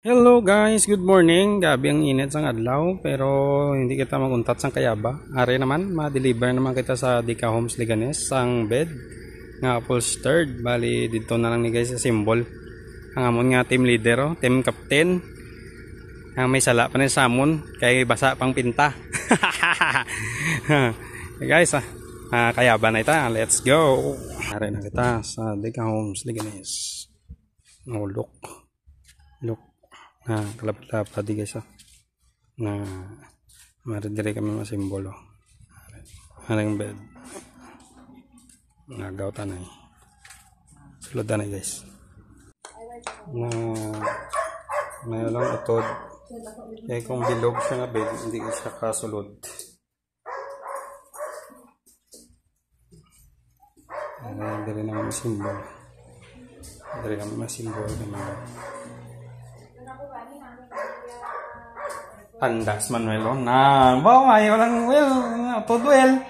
Hello guys, good morning. Gabi ang init sang adlaw pero hindi kita maguntat sang kayaba. Ari naman, ma-deliver naman kita sa Dika Homes Liganes sang bed nga upholstered. Bali dito na lang ni guys sa symbol. Ang amon nga team leader, team captain. Ang may sala pa ni samon kay basa pang pinta. Hey guys, kayaba na ita. Let's go. Ari na kita sa Dika Homes Liganes. Oh, look. Kalapad-lapad di guys na maridiri kami masimbolo halang bed nagaw tanay sulod tanay guys na ngayon lang utod kaya kung bilog siya nga bed hindi ko siya kasulod diri naman masimbolo diri kami masimbolo Tandas Manuel na ayaw lang well to duel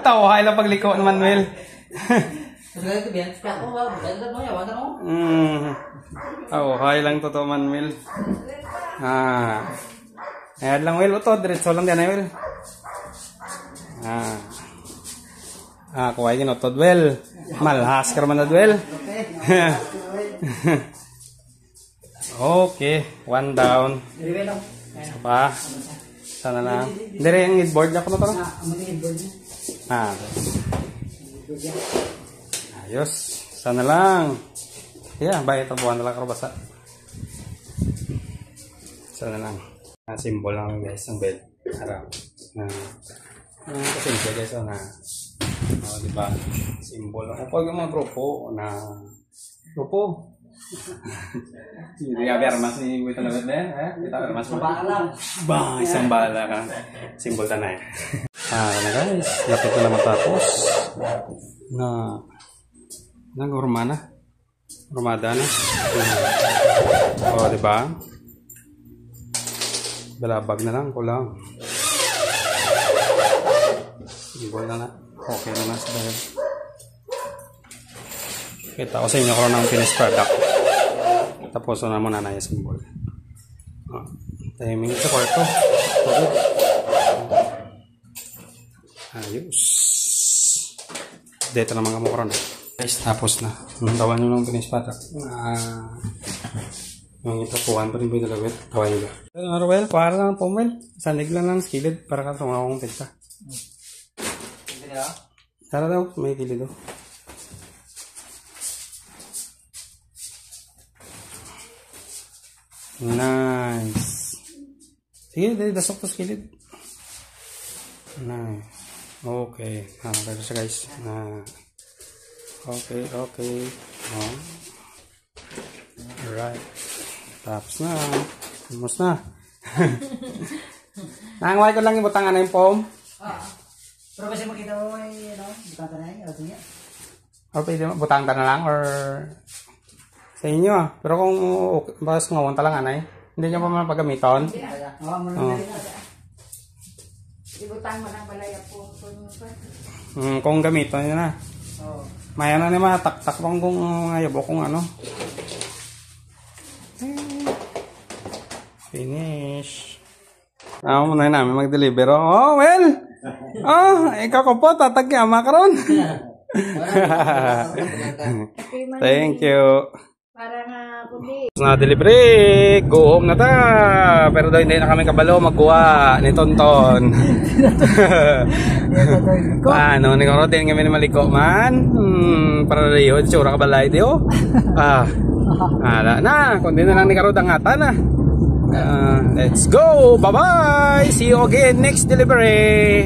tawa lang pagliko ni Manuel hay lang to Manuel ayan lang well to diretso lang din well kuha yun to duel malhas ka naman na duel okay, one down. Isa pa. Sana na. Dari yung headboard ako na to. Ayos. Sana lang. Yeah, bahay tabuhan na lang karabasa. Sana lang. Symbol lang guys ang bed. Harap. Kasi guys na. Diba? Symbol lang. Pag yung mga grupo na grupo. Hindi ka bermas ni Wito Lawet din, kita bermas mo. Ba, isang bala ka. Simbol tanay. Na guys, lapit na naman tapos. Rumada na. Diba? Balabag na lang, kulang. Simbol na na. Okay na na sa dahil. Kita ko sa inyo ko ng finished product. Tapos na muna na yung symbol. Timing sa kwarto. Ayos. Dito naman kamo karon. Guys, tapos na. Tawan nyo ng finished product. Yung itapuan pa rin po yung dalawit. Tawan nyo ba? Ruel, para lang po Mel. Sandig lang ng skillet para ka tumawang pinta. Tara daw, may kilid daw. Nice. Sige, dali dasok to skillet. Nice. Okay. Kaya siya guys. Okay. Alright. Tapos na. Almost na. Nangway ko lang yung butangan na yung foam. Pero kasi makita mo may butang ka na yun. Or pwede butang ka na lang or sa inyo pero kung bas ngawon talang anay hindi nyo pa man pagamiton ibutang mo ng balaya po kung gamiton nyo na maya na naman taktak pang kung ayabo kung ano finish muna namin mag-deliver well ikaw ko po tatagyama ka ron thank you para nga kundi. Na delivery, go home na ta. Pero daw hindi na kami kabalo magkuha ni Tonton. Ano, ni korotin kami ni maliko man. Para riyo, tsura ka balay dio. Ala na, kundi na lang ni karod ang ata na. Let's go. Bye-bye. See you again next delivery.